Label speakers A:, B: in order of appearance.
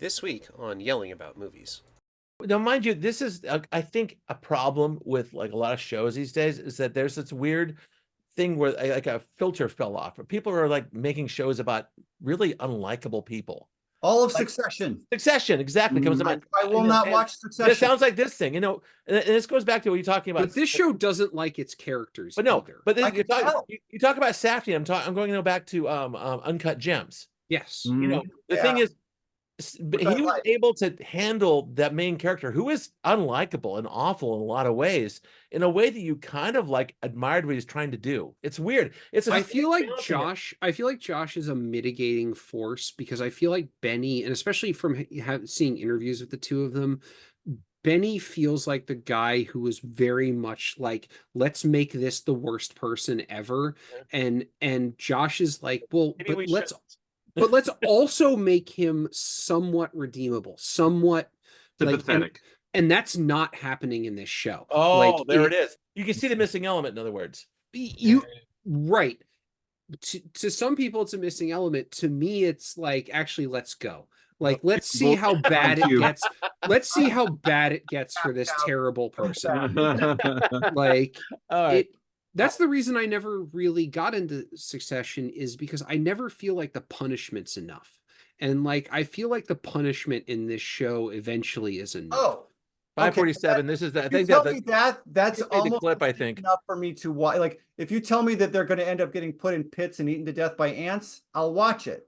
A: This week on Yelling About Movies.
B: Now, mind you, this is, I think, a problem with like a lot of shows these days is that there's this weird thing where like a filter fell off, where people are like making shows about really unlikable people.
C: All of
B: Like
C: Succession.
B: Succession, exactly, comes to mind.
C: I will not watch
B: And it
C: Succession.
B: sounds like this thing, and this goes back to what you're talking about.
D: But this show doesn't like its characters
B: But no,
D: either.
B: but
C: I
B: then
C: can tell.
B: you talk about Safdie. I'm going back to Uncut Gems.
D: Yes.
B: You know, the
C: Yeah.
B: thing is,
C: Which I
B: he was
C: like.
B: able to handle that main character who is unlikable and awful in a lot of ways, in a way that you kind of like admired what he's trying to do. It's weird.
D: I feel like Josh is a mitigating force, because I feel like Benny, and especially from seeing interviews with the two of them, Benny feels like the guy who was very much like, let's make this the worst person ever. And Josh is like, well,
B: Maybe we
D: but
B: shouldn't.
D: let's also make him somewhat redeemable, somewhat
E: sympathetic.
D: Like, and that's not happening in this show.
B: Oh,
D: like,
B: there it is. You can see the missing element, in other words.
D: Right. To some people, it's a missing element. To me, it's like, actually, let's go. Like, let's see how bad it gets. Let's see how bad it gets for this terrible person. Like,
B: All right.
D: That's the reason I never really got into Succession, is because I never feel like the punishment's enough. And like, I feel like the punishment in this show eventually is enough.
C: Oh,
B: 547. This is the, I think
C: that's
B: the
C: almost
B: clip, I think.
C: enough for me to watch. Like, if you tell me that they're going to end up getting put in pits and eaten to death by ants, I'll watch it.